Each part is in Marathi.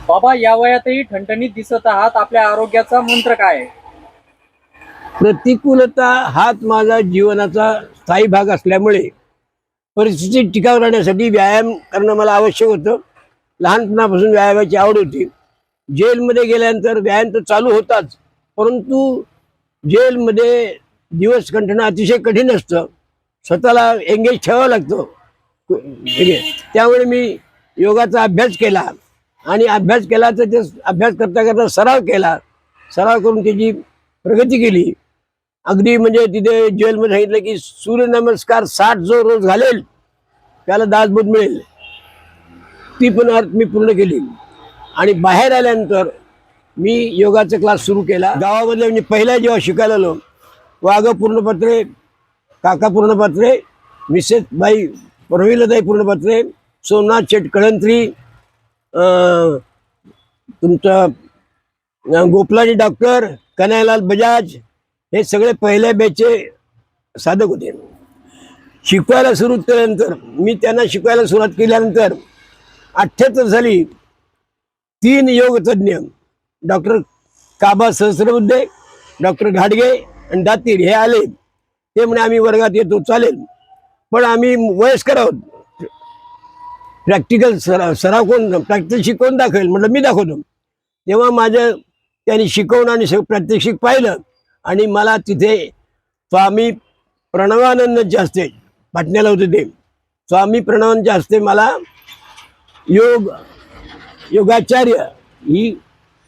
बाबा, या वयातही ठणठणीत दिसत आहात. आपल्या आरोग्याचा मंत्र काय आहे? प्रतिकूलता हाच माझा जीवनाचा स्थायी भाग असल्यामुळे परिस्थिती टिकाव राहण्यासाठी व्यायाम करणं मला आवश्यक होतं. लहानपणापासून व्यायामाची आवड होती. जेलमध्ये गेल्यानंतर व्यायाम तर चालू होताच, परंतु जेलमध्ये दिवस कंठणं अतिशय कठीण असतं. स्वतःला एंगेज ठेवावं लागतं. ठीक आहे. त्यामुळे मी योगाचा अभ्यास केला आणि अभ्यास केला तर ते अभ्यास करता करता सराव केला. सराव करून त्याची प्रगती केली. अगदी म्हणजे तिथे जेलमध्ये सांगितलं की सूर्यनमस्कार 60 जो रोज घालेल त्याला दासबोध मिळेल. ती पण अर्थ मी पूर्ण केली. आणि बाहेर आल्यानंतर मी योगाचा क्लास सुरू केला. गावामध्ये म्हणजे पहिला जेव्हा शिकायला आलो, वाघ पूर्णपत्रे, काका पूर्णपत्रे, मिसेस बाई प्रमिलाताई पूर्णपत्रे, सोमनाथ शेट कळंत्री, तुमचं गोपलाजी डॉक्टर, कन्हैयालाल बजाज, हे सगळे पहिल्या बॅचचे साधक होते. शिकवायला सुरू केल्यानंतर मी त्यांना शिकवायला सुरुवात केल्यानंतर 78 साली 3 योग तज्ज्ञ डॉक्टर काबा सहस्रबुद्धे, डॉक्टर घाडगे आणि दातीर हे आले. ते म्हणे आम्ही वर्गात येतो, चालेल, पण आम्ही वयस्कर आहोत, प्रॅक्टिकल सराव कोण, प्रॅक्टिस कोण दाखवेल? म्हटलं मी दाखवतो. तेव्हा माझं त्यांनी शिकवणं आणि प्रात्यक्षिक पाहिलं आणि मला तिथे स्वामी प्रणवानंदच्या हस्ते पाटण्याला होते. ते स्वामी प्रणवानंदच्या हस्ते मला योगाचार्य ही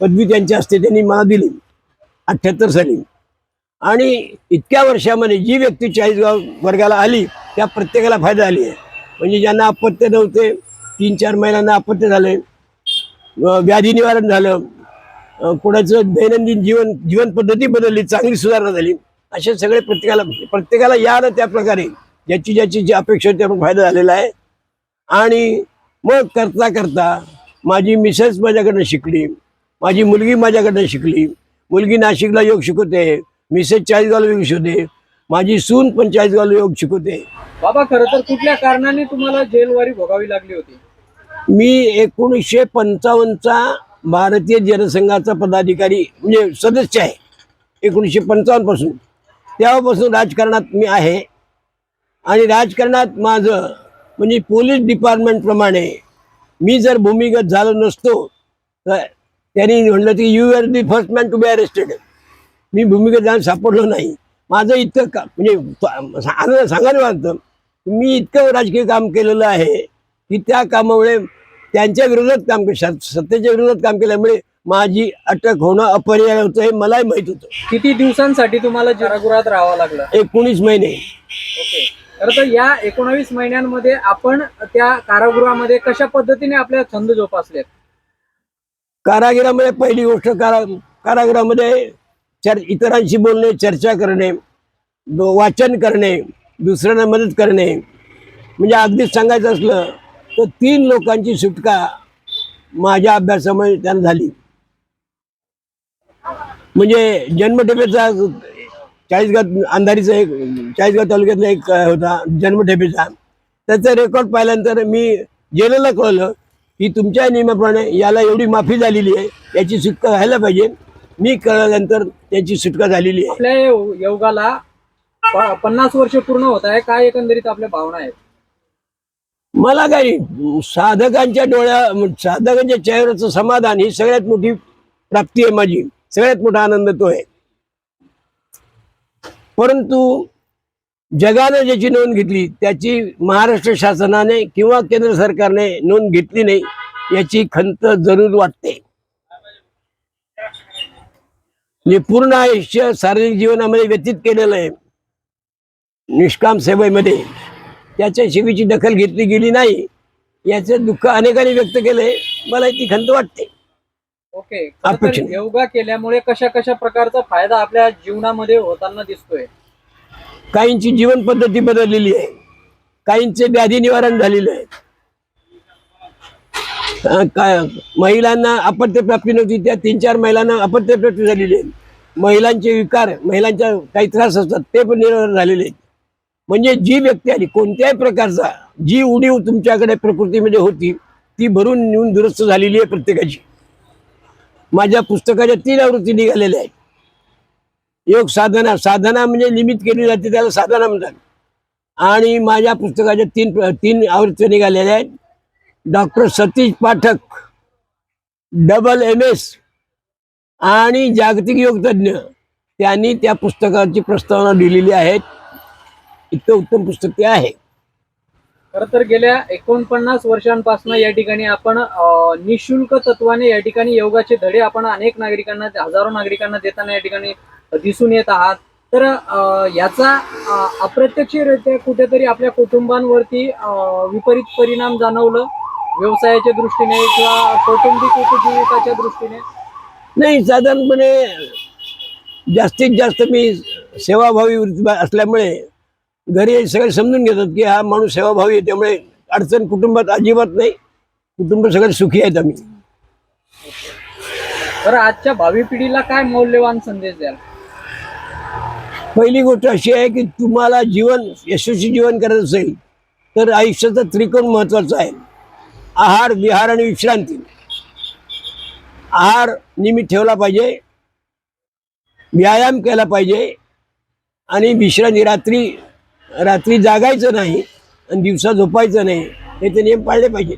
पदवी त्यांच्या हस्ते त्यांनी मला दिली 78 साली. आणि इतक्या वर्षामध्ये जी व्यक्ती 40 वर्गाला आली त्या प्रत्येकाला फायदा झाली आहे. म्हणजे ज्यांना अपत्य नव्हते, 3-4 महिन्यांना अपत्य झाले, व्याधी निवारण झालं, कोणाचं दैनंदिन जीवन पद्धती बदलली, चांगली सुधारणा झाली, असे सगळे प्रत्येकाला या ना त्या प्रकारे ज्याची जी अपेक्षा होती त्यामुळे फायदा झालेला आहे. आणि मग करता करता माझी मिसेस माझ्याकडनं शिकली, माझी मुलगी माझ्याकडनं शिकली. मुलगी नाशिकला योग शिकवते, मिसेस 40 गावला योग शिकवते, माझी सून पण 40 गावला योग शिकवते. बाबा, खरं तर कुठल्या कारणाने तुम्हाला जेलवारी भोगावी लागली होती? मी 1955चा भारतीय जनसंघाचा पदाधिकारी म्हणजे सदस्य आहे. 1955 पासून, तेव्हापासून राजकारणात मी आहे. आणि राजकारणात माझं म्हणजे पोलीस डिपार्टमेंटप्रमाणे मी जर भूमिगत झालो नसतो तर त्यांनी म्हणलं की you are the first man to be arrested. मी भूमिगत जाऊन सापडलो नाही. माझं इतकं म्हणजे सांगायला वाटतं, मी इतकं राजकीय काम केलेलं आहे की त्या कामामुळे त्यांच्या विरोधात काम केलं, सत्तेच्या विरोधात काम केल्यामुळे माझी अटक होणं अपरिहार्य होतं हे मलाही माहीत होतं. किती दिवसांसाठी तुम्हाला कारागृहात राहावं लागलं? 19 महिने. ओके. खरं तर या 19 महिन्यांमध्ये आपण त्या कारागृहामध्ये कशा पद्धतीने आपल्या छंद जोपासलेत? कारागिरामध्ये पहिली गोष्ट, कारागृहामध्ये इतरांशी बोलणे, चर्चा करणे, वाचन करणे, दुसऱ्यांना मदत करणे. म्हणजे अगदीच सांगायचं असलं तर 3 लोकांची सुटका माझ्या अभ्यासामुळे त्यांना झाली. म्हणजे जन्मठेपेचा 40गाव अंधारीचा एक 40गाव तालुक्यातला एक होता जन्मठेपेचा. त्याचा रेकॉर्ड पाहिल्यानंतर मी जेलेला कळलं की तुमच्या नियमाप्रमाणे याला एवढी माफी झालेली आहे, याची सुटका व्हायला पाहिजे. मी कळल्यानंतर त्याची सुटका झालेली आहे. आपल्या योगाला 50 वर्ष पूर्ण होत आहे. काय एकंदरीत आपल्या भावना आहेत? मला काही साधकांच्या चेहऱ्याचं समाधान ही सगळ्यात मोठी प्राप्ती आहे माझी. सगळ्यात मोठा आनंद तो आहे. परंतु जगाने ज्याची नोंद घेतली त्याची महाराष्ट्र शासनाने किंवा केंद्र सरकारने नोंद घेतली नाही, याची खंत जरूर वाटते. मी पूर्ण आयुष्य सार्वजनिक जीवनामध्ये व्यतीत केलेलं आहे, निष्काम सेवेमध्ये. त्याच्या सेवेची दखल घेतली गेली नाही, याचे दुःख अनेकांनी व्यक्त केले. मला ती खंत वाटते. ओके. योगा केल्यामुळे कशा कशा प्रकारचा फायदा आपल्या जीवनामध्ये होताना दिसतोय? काहींची जीवन पद्धती बदललेली आहे, काहींचे व्याधी निवारण झालेले आहे. महिलांना अपत्य प्राप्ती नव्हती, त्या 3-4 महिलांना अपत्य प्राप्ती झालेली आहे. महिलांचे विकार, महिलांच्या काही त्रास असतात ते पण निवारण झालेले आहेत. म्हणजे जी व्यक्ती आली कोणत्याही प्रकारचा जी उणीव तुमच्याकडे प्रकृतीमध्ये होती ती भरून नेऊन दुरुस्त झालेली आहे प्रत्येकाची. माझ्या पुस्तकाच्या 3 आवृत्ती निघालेल्या आहेत. योग साधना, साधना म्हणजे निमित्त केली जाते त्याला साधना म्हणतात. आणि माझ्या पुस्तकाच्या तीन आवृत्त्या निघालेल्या आहेत. डॉक्टर सतीश पाठक MS आणि जागतिक योग तज्ञ त्यांनी त्या पुस्तकाची प्रस्तावना दिलेली आहे. इतकं उत्तम पुस्तक ते आहे. खरं तर गेल्या 49 वर्षांपासून या ठिकाणी आपण निशुल्क तत्वाने या ठिकाणी योगाचे धडे आपण अनेक नागरिकांना, हजारो नागरिकांना देताना या ठिकाणी दिसून येत आहात. तर याचा अप्रत्यक्षरित्या कुठेतरी आपल्या कुटुंबांवरती विपरीत परिणाम जाणवलं, व्यवसायाच्या दृष्टीने किंवा कौटुंबिक उपजीविकाच्या दृष्टीने? नाही, साधारणपणे जास्तीत जास्त मी सेवाभावी वृत्ती असल्यामुळे घरी सगळे समजून घेतात की हा माणूस सेवाभावी आहे, त्यामुळे अडचण कुटुंबात अजिबात नाही. कुटुंब सगळे सुखी आहेत आम्ही. तर आजच्या भावी पिढीला काय मौल्यवान संदेश द्याल? पहिली गोष्ट अशी आहे की तुम्हाला यशस्वी जीवन करायचं असेल तर आयुष्याचा त्रिकोण महत्वाचा आहे. आहार, विहार आणि विश्रांती. आहार नियमित ठेवला पाहिजे, व्यायाम केला पाहिजे आणि विश्रांती. रात्री जागायचं नाही आणि दिवसा झोपायचं नाही, हे ते नियम पाळले पाहिजे.